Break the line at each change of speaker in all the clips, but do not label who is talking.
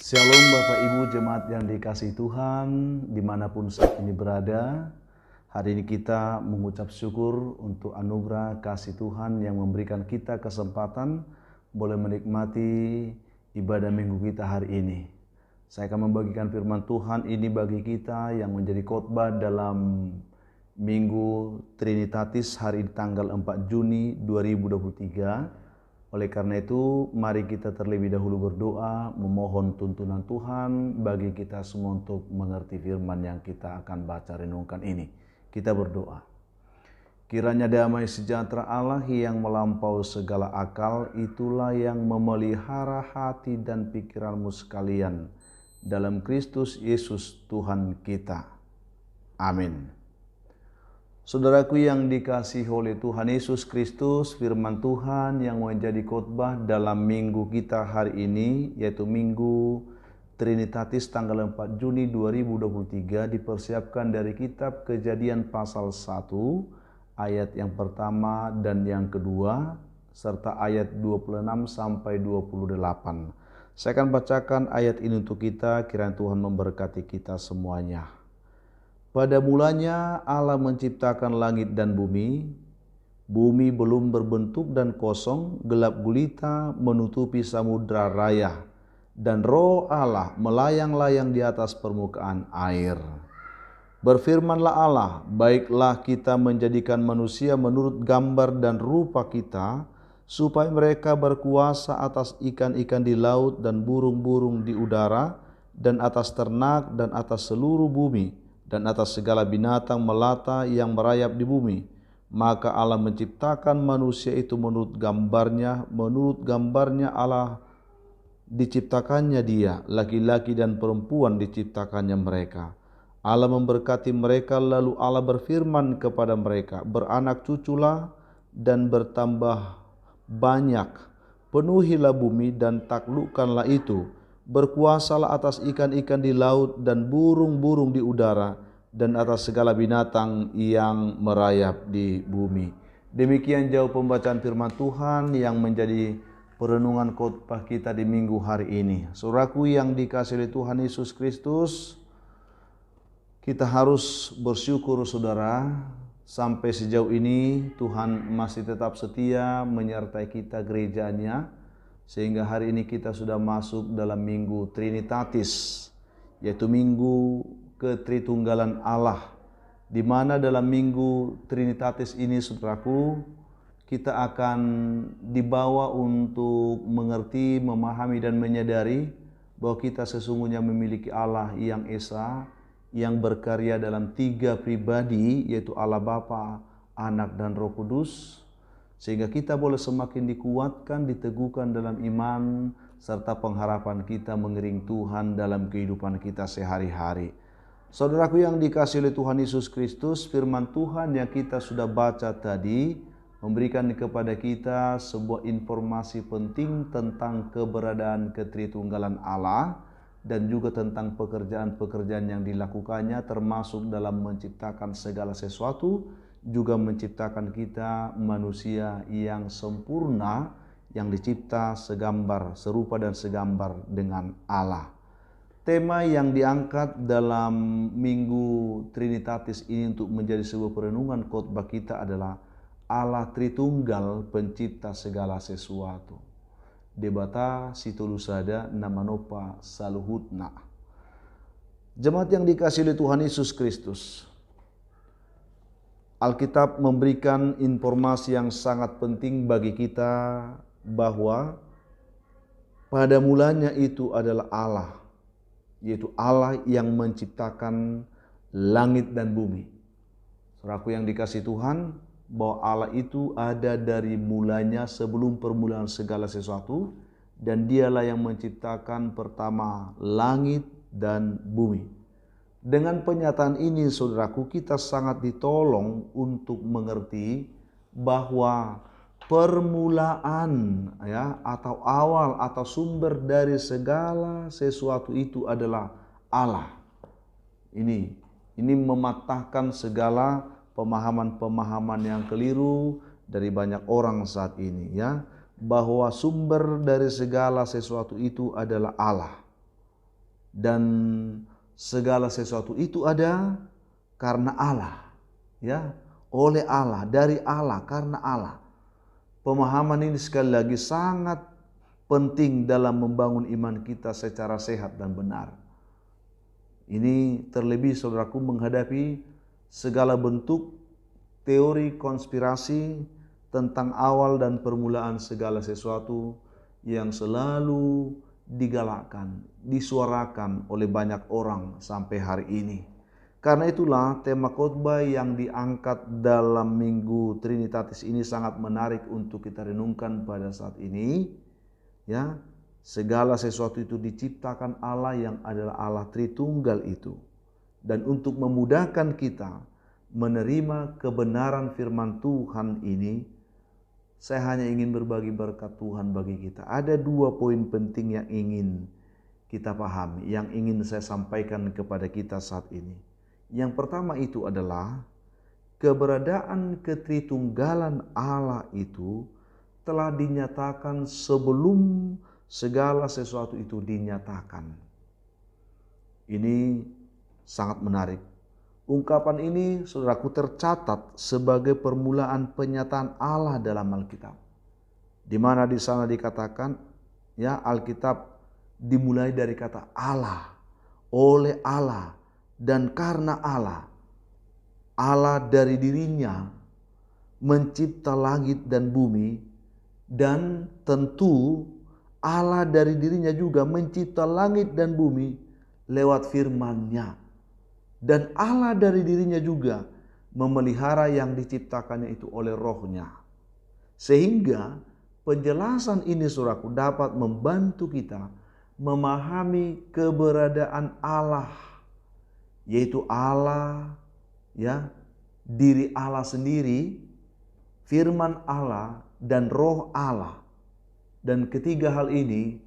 Shalom Bapak Ibu jemaat yang dikasihi Tuhan dimanapun saat ini berada. Hari ini kita mengucap syukur untuk anugerah kasih Tuhan yang memberikan kita kesempatan boleh menikmati ibadah minggu kita hari ini. Saya akan membagikan firman Tuhan ini bagi kita yang menjadi khotbah dalam Minggu Trinitatis hari ini tanggal 4 Juni 2023. Oleh karena itu, mari kita terlebih dahulu berdoa, memohon tuntunan Tuhan bagi kita semua untuk mengerti firman yang kita akan baca renungkan ini. Kita berdoa. Kiranya damai sejahtera Allah yang melampaui segala akal, itulah yang memelihara hati dan pikiranmu sekalian dalam Kristus Yesus Tuhan kita. Amin. Saudaraku yang dikasihi oleh Tuhan Yesus Kristus, firman Tuhan yang menjadi khotbah dalam minggu kita hari ini, yaitu Minggu Trinitatis tanggal 4 Juni 2023, dipersiapkan dari kitab Kejadian pasal 1, ayat yang pertama dan yang kedua, serta ayat 26 sampai 28. Saya akan bacakan ayat ini untuk kita, kiranya Tuhan memberkati kita semuanya. Pada mulanya Allah menciptakan langit dan bumi. Bumi belum berbentuk dan kosong, gelap gulita menutupi samudra raya. Dan roh Allah melayang-layang di atas permukaan air. Berfirmanlah Allah, baiklah kita menjadikan manusia menurut gambar dan rupa kita, supaya mereka berkuasa atas ikan-ikan di laut dan burung-burung di udara, dan atas ternak dan atas seluruh bumi, dan atas segala binatang melata yang merayap di bumi. Maka Allah menciptakan manusia itu menurut gambarnya Allah diciptakannya dia, laki-laki dan perempuan diciptakannya mereka. Allah memberkati mereka, lalu Allah berfirman kepada mereka, beranak cuculah dan bertambah banyak, penuhilah bumi dan taklukkanlah itu. Berkuasalah atas ikan-ikan di laut dan burung-burung di udara dan atas segala binatang yang merayap di bumi. Demikian jauh pembacaan firman Tuhan yang menjadi perenungan khotbah kita di minggu hari ini. Saudaraku yang dikasihi oleh Tuhan Yesus Kristus, kita harus bersyukur saudara, sampai sejauh ini Tuhan masih tetap setia menyertai kita gerejanya. Sehingga hari ini kita sudah masuk dalam Minggu Trinitatis, yaitu Minggu Ketritunggalan Allah, di mana dalam Minggu Trinitatis ini saudaraku, kita akan dibawa untuk mengerti, memahami dan menyadari bahwa kita sesungguhnya memiliki Allah yang Esa, yang berkarya dalam 3 pribadi, yaitu Allah Bapa, Anak dan Roh Kudus. Sehingga kita boleh semakin dikuatkan, diteguhkan dalam iman, serta pengharapan kita mengiring Tuhan dalam kehidupan kita sehari-hari. Saudaraku yang dikasihi oleh Tuhan Yesus Kristus, firman Tuhan yang kita sudah baca tadi, memberikan kepada kita sebuah informasi penting tentang keberadaan Ketritunggalan Allah, dan juga tentang pekerjaan-pekerjaan yang dilakukannya, termasuk dalam menciptakan segala sesuatu, juga menciptakan kita manusia yang sempurna, yang dicipta segambar, serupa dan segambar dengan Allah. Tema yang diangkat dalam Minggu Trinitatis ini untuk menjadi sebuah perenungan khotbah kita adalah Allah Tritunggal pencipta segala sesuatu. Debata situlusada namanopa saluhutna. Jemaat yang dikasihi oleh Tuhan Yesus Kristus, Alkitab memberikan informasi yang sangat penting bagi kita bahwa pada mulanya itu adalah Allah, yaitu Allah yang menciptakan langit dan bumi. Saudaraku yang dikasihi Tuhan, bahwa Allah itu ada dari mulanya sebelum permulaan segala sesuatu, dan dialah yang menciptakan pertama langit dan bumi. Dengan pernyataan ini saudaraku, kita sangat ditolong untuk mengerti bahwa permulaan atau awal atau sumber dari segala sesuatu itu adalah Allah. Ini mematahkan segala pemahaman-pemahaman yang keliru dari banyak orang saat ini, bahwa sumber dari segala sesuatu itu adalah Allah. dan segala sesuatu itu ada karena Allah, ya, oleh Allah, dari Allah, karena Allah. Pemahaman ini sekali lagi sangat penting dalam membangun iman kita secara sehat dan benar. Ini terlebih saudaraku menghadapi segala bentuk teori konspirasi tentang awal dan permulaan segala sesuatu yang selalu digalakkan, disuarakan oleh banyak orang sampai hari ini. Karena itulah tema khotbah yang diangkat dalam Minggu Trinitatis ini sangat menarik untuk kita renungkan pada saat ini. Ya, segala sesuatu itu diciptakan Allah yang adalah Allah Tritunggal itu. Dan untuk memudahkan kita menerima kebenaran firman Tuhan ini, saya hanya ingin berbagi berkat Tuhan bagi kita. Ada 2 poin penting yang ingin kita pahami, yang ingin saya sampaikan kepada kita saat ini. Yang pertama itu adalah keberadaan ketritunggalan Allah itu telah dinyatakan sebelum segala sesuatu itu dinyatakan. Ini sangat menarik. Ungkapan ini saudaraku tercatat sebagai permulaan penyataan Allah dalam Alkitab. Di mana di sana dikatakan, ya, Alkitab dimulai dari kata Allah, oleh Allah, dan karena Allah. Allah dari dirinya mencipta langit dan bumi, dan tentu Allah dari dirinya juga mencipta langit dan bumi lewat firman-Nya. Dan Allah dari dirinya juga memelihara yang diciptakannya itu oleh Roh-Nya. Sehingga penjelasan ini saudaraku dapat membantu kita memahami keberadaan Allah, yaitu Allah, ya, diri Allah sendiri, firman Allah, dan Roh Allah. Dan ketiga hal ini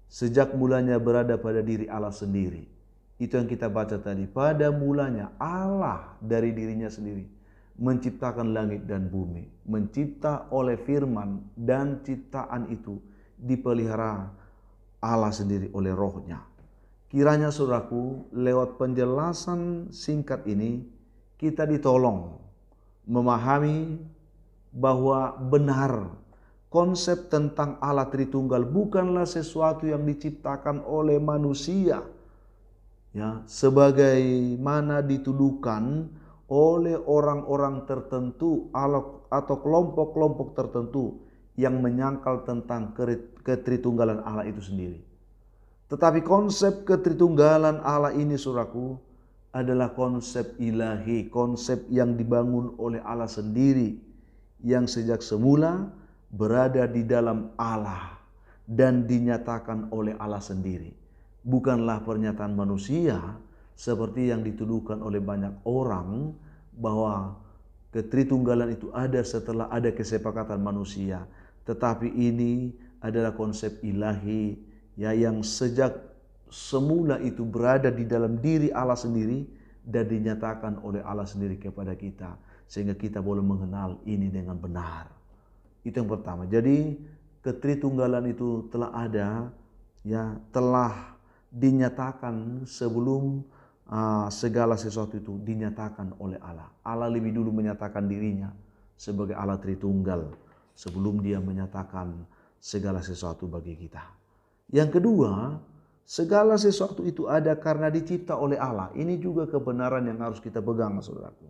sejak mulanya berada pada diri Allah sendiri. Itu yang kita baca tadi. Pada mulanya Allah dari dirinya sendiri menciptakan langit dan bumi. Mencipta oleh firman, dan ciptaan itu dipelihara Allah sendiri oleh Roh-Nya. Kiranya saudaraku, lewat penjelasan singkat ini kita ditolong memahami bahwa benar konsep tentang Allah Tritunggal bukanlah sesuatu yang diciptakan oleh manusia, ya, sebagaimana dituduhkan oleh orang-orang tertentu atau kelompok-kelompok tertentu yang menyangkal tentang ketritunggalan Allah itu sendiri. Tetapi konsep ketritunggalan Allah ini saudaraku adalah konsep ilahi, konsep yang dibangun oleh Allah sendiri, yang sejak semula berada di dalam Allah dan dinyatakan oleh Allah sendiri. Bukanlah pernyataan manusia seperti yang dituduhkan oleh banyak orang bahwa ketritunggalan itu ada setelah ada kesepakatan manusia. Tetapi ini adalah konsep ilahi, ya, yang sejak semula itu berada di dalam diri Allah sendiri dan dinyatakan oleh Allah sendiri kepada kita, sehingga kita boleh mengenal ini dengan benar. Itu yang pertama. Jadi ketritunggalan itu telah ada, ya, telah dinyatakan sebelum segala sesuatu itu dinyatakan oleh Allah. Allah lebih dulu menyatakan dirinya sebagai Allah Tritunggal sebelum Dia menyatakan segala sesuatu bagi kita. Yang kedua, segala sesuatu itu ada karena dicipta oleh Allah. Ini juga kebenaran yang harus kita pegang, saudaraku.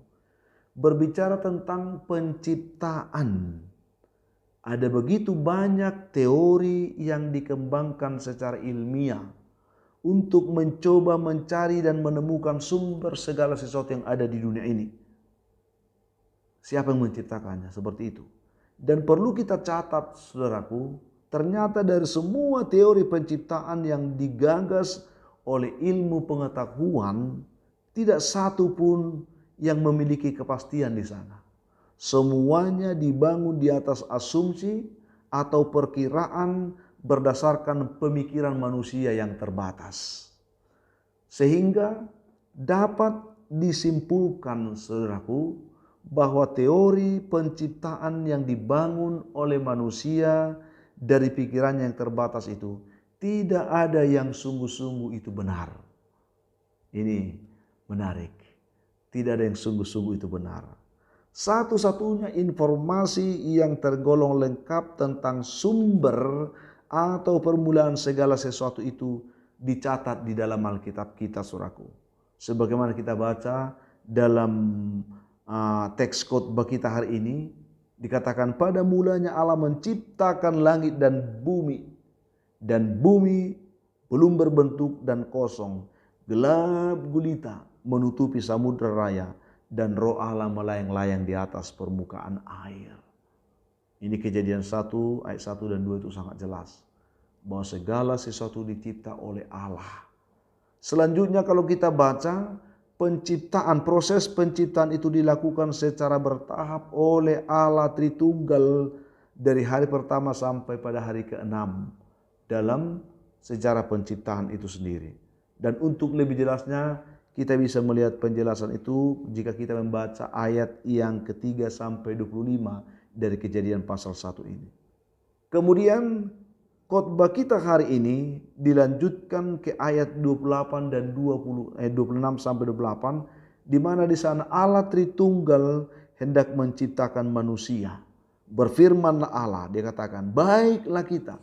Berbicara tentang penciptaan, ada begitu banyak teori yang dikembangkan secara ilmiah untuk mencoba mencari dan menemukan sumber segala sesuatu yang ada di dunia ini. Siapa yang menciptakannya? Seperti itu. Dan perlu kita catat, saudaraku, ternyata dari semua teori penciptaan yang digagas oleh ilmu pengetahuan, tidak satu pun yang memiliki kepastian di sana. Semuanya dibangun di atas asumsi atau perkiraan berdasarkan pemikiran manusia yang terbatas. Sehingga dapat disimpulkan, saudaraku, bahwa teori penciptaan yang dibangun oleh manusia dari pikirannya yang terbatas itu tidak ada yang sungguh-sungguh itu benar. Ini menarik. Tidak ada yang sungguh-sungguh itu benar. Satu-satunya informasi yang tergolong lengkap tentang sumber atau permulaan segala sesuatu itu dicatat di dalam Alkitab kita, saudaraku. Sebagaimana kita baca dalam teks khotbah kita hari ini, dikatakan pada mulanya Allah menciptakan langit dan bumi belum berbentuk dan kosong, gelap gulita menutupi samudra raya, dan roh Allah melayang-layang di atas permukaan air. Ini Kejadian 1 ayat 1 dan 2 itu sangat jelas bahwa segala sesuatu dicipta oleh Allah. Selanjutnya kalau kita baca proses penciptaan itu dilakukan secara bertahap oleh Allah Tritunggal dari hari pertama sampai pada hari ke-6 dalam sejarah penciptaan itu sendiri. Dan untuk lebih jelasnya kita bisa melihat penjelasan itu jika kita membaca ayat yang ke-3 sampai 25 dari Kejadian pasal 1 ini. Kemudian khotbah kita hari ini dilanjutkan ke ayat 28 dan 26 sampai 28, di mana di sana Allah Tritunggal hendak menciptakan manusia. Berfirmanlah Allah, dia katakan, baiklah kita.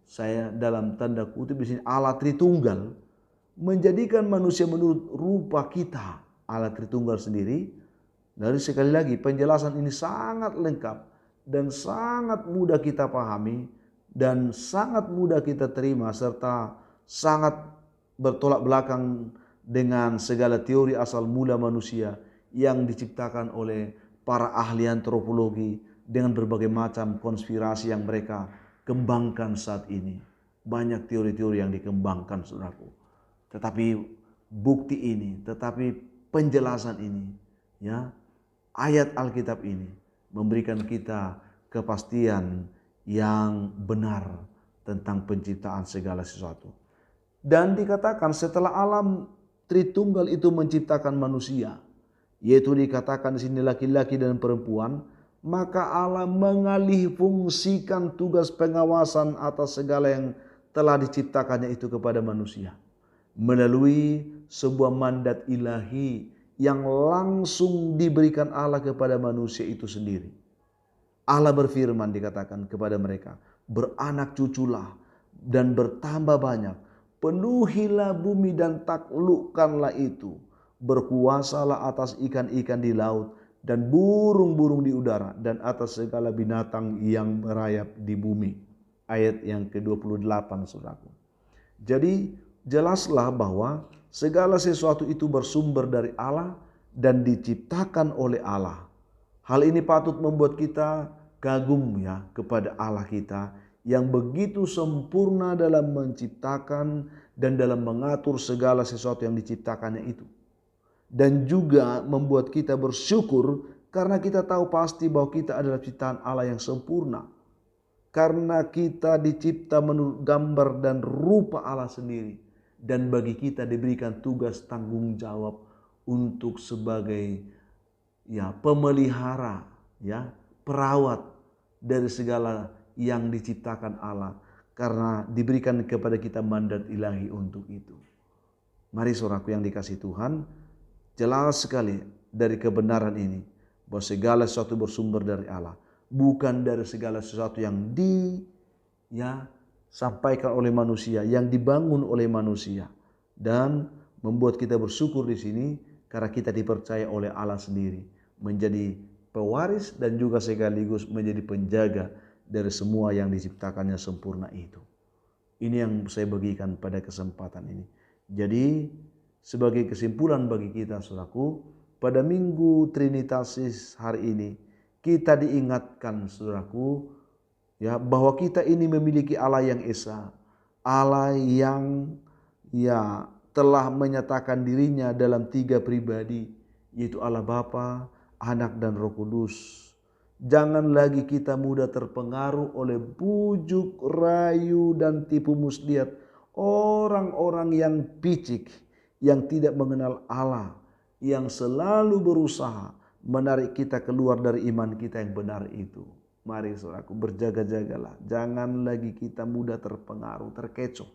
Saya dalam tanda kutip di sini Allah Tritunggal menjadikan manusia menurut rupa kita, Allah Tritunggal sendiri. Dari sekali lagi penjelasan ini sangat lengkap dan sangat mudah kita pahami dan sangat mudah kita terima, serta sangat bertolak belakang dengan segala teori asal mula manusia yang diciptakan oleh para ahli antropologi dengan berbagai macam konspirasi yang mereka kembangkan saat ini. Banyak teori-teori yang dikembangkan, saudaraku. Tetapi bukti ini, tetapi penjelasan ini, ya, ayat Alkitab ini memberikan kita kepastian yang benar tentang penciptaan segala sesuatu. Dan dikatakan setelah alam Tritunggal itu menciptakan manusia, yaitu dikatakan di sini laki-laki dan perempuan, maka Allah mengalih fungsikan tugas pengawasan atas segala yang telah diciptakannya itu kepada manusia melalui sebuah mandat ilahi yang langsung diberikan Allah kepada manusia itu sendiri. Allah berfirman, dikatakan kepada mereka, beranak cuculah dan bertambah banyak, penuhilah bumi dan taklukkanlah itu, berkuasalah atas ikan-ikan di laut dan burung-burung di udara dan atas segala binatang yang merayap di bumi. Ayat yang ke-28, saudaraku. Jadi jelaslah bahwa segala sesuatu itu bersumber dari Allah dan diciptakan oleh Allah. Hal ini patut membuat kita kagum, ya, kepada Allah kita yang begitu sempurna dalam menciptakan dan dalam mengatur segala sesuatu yang diciptakannya itu. Dan juga membuat kita bersyukur karena kita tahu pasti bahwa kita adalah ciptaan Allah yang sempurna. Karena kita dicipta menurut gambar dan rupa Allah sendiri. Dan bagi kita diberikan tugas tanggung jawab untuk sebagai, ya, pemelihara, ya, perawat dari segala yang diciptakan Allah. Karena diberikan kepada kita mandat ilahi untuk itu. Mari saudaraku yang dikasihi Tuhan, jelas sekali dari kebenaran ini bahwa segala sesuatu bersumber dari Allah. Bukan dari segala sesuatu yang disampaikan oleh manusia, yang dibangun oleh manusia. Dan membuat kita bersyukur di sini karena kita dipercaya oleh Allah sendiri menjadi pewaris dan juga sekaligus menjadi penjaga dari semua yang diciptakannya sempurna itu. Ini yang saya bagikan pada kesempatan ini. Jadi sebagai kesimpulan bagi kita, saudaraku, pada Minggu Trinitatis hari ini kita diingatkan, saudaraku, ya, bahwa kita ini memiliki Allah yang esa, Allah yang, ya, telah menyatakan dirinya dalam 3 pribadi, yaitu Allah Bapa, Anak dan Roh Kudus. Jangan lagi kita mudah terpengaruh oleh bujuk, rayu dan tipu muslihat orang-orang yang picik, yang tidak mengenal Allah, yang selalu berusaha menarik kita keluar dari iman kita yang benar itu. Mari saudaraku, berjaga-jagalah. Jangan lagi kita mudah terpengaruh, terkecoh.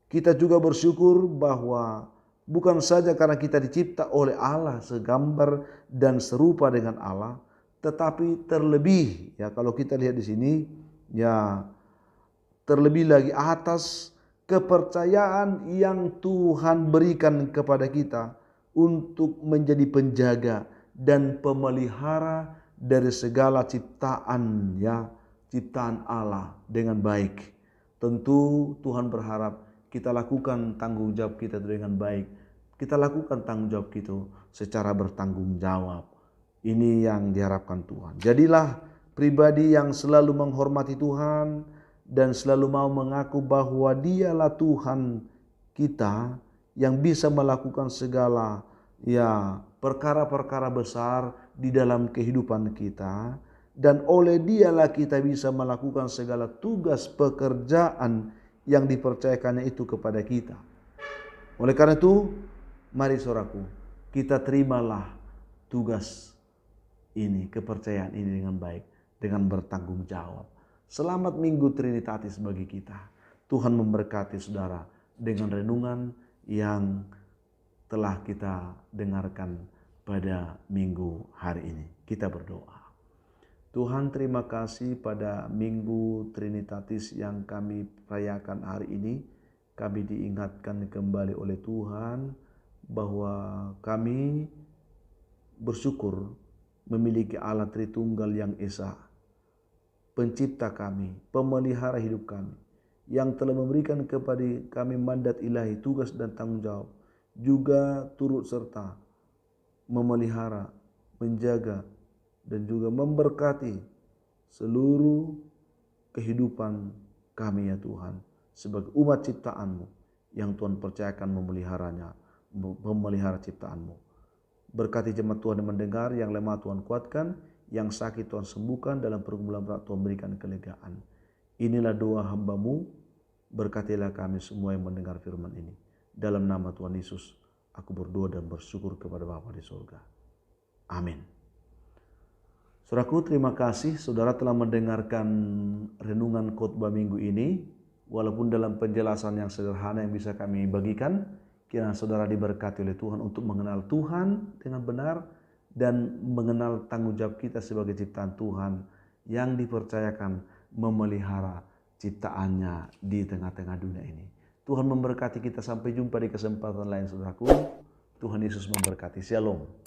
Kita juga bersyukur bahwa Bukan saja karena kita dicipta oleh Allah segambar dan serupa dengan Allah, tetapi terlebih ya kalau kita lihat di sini ya terlebih lagi atas kepercayaan yang Tuhan berikan kepada kita untuk menjadi penjaga dan pemelihara dari segala ciptaan ya, ciptaan Allah dengan baik. Tentu Tuhan berharap kita lakukan tanggung jawab kita dengan baik. Kita lakukan tanggung jawab kita secara bertanggung jawab. Ini yang diharapkan Tuhan. Jadilah pribadi yang selalu menghormati Tuhan dan selalu mau mengaku bahwa Dialah Tuhan kita yang bisa melakukan segala ya perkara-perkara besar di dalam kehidupan kita, dan oleh Dialah kita bisa melakukan segala tugas pekerjaan yang dipercayakannya itu kepada kita. Oleh karena itu, mari saudaraku, kita terimalah tugas ini, kepercayaan ini dengan baik, dengan bertanggung jawab. Selamat Minggu Trinitatis bagi kita. Tuhan memberkati saudara dengan renungan yang telah kita dengarkan pada minggu hari ini. Kita berdoa. Tuhan, terima kasih pada Minggu Trinitatis yang kami rayakan hari ini. Kami diingatkan kembali oleh Tuhan bahwa kami bersyukur memiliki Allah Tritunggal yang Esa, pencipta kami, pemelihara hidup kami, yang telah memberikan kepada kami mandat ilahi, tugas dan tanggung jawab, juga turut serta memelihara, menjaga, dan juga memberkati seluruh kehidupan kami ya Tuhan, sebagai umat ciptaan-Mu yang Tuhan percayakan memelihara ciptaan-Mu. Berkati jemaat Tuhan yang mendengar, yang lemah Tuhan kuatkan, yang sakit Tuhan sembuhkan, dalam pergumulan berat Tuhan berikan kelegaan. Inilah doa hamba-Mu, berkatilah kami semua yang mendengar firman ini. Dalam nama Tuhan Yesus, aku berdoa dan bersyukur kepada Bapa di surga. Amin. Saudaraku, terima kasih saudara telah mendengarkan renungan khotbah minggu ini. Walaupun dalam penjelasan yang sederhana yang bisa kami bagikan, kiranya saudara diberkati oleh Tuhan untuk mengenal Tuhan dengan benar dan mengenal tanggung jawab kita sebagai ciptaan Tuhan yang dipercayakan memelihara ciptaannya di tengah-tengah dunia ini. Tuhan memberkati kita, sampai jumpa di kesempatan lain saudaraku. Tuhan Yesus memberkati. Shalom.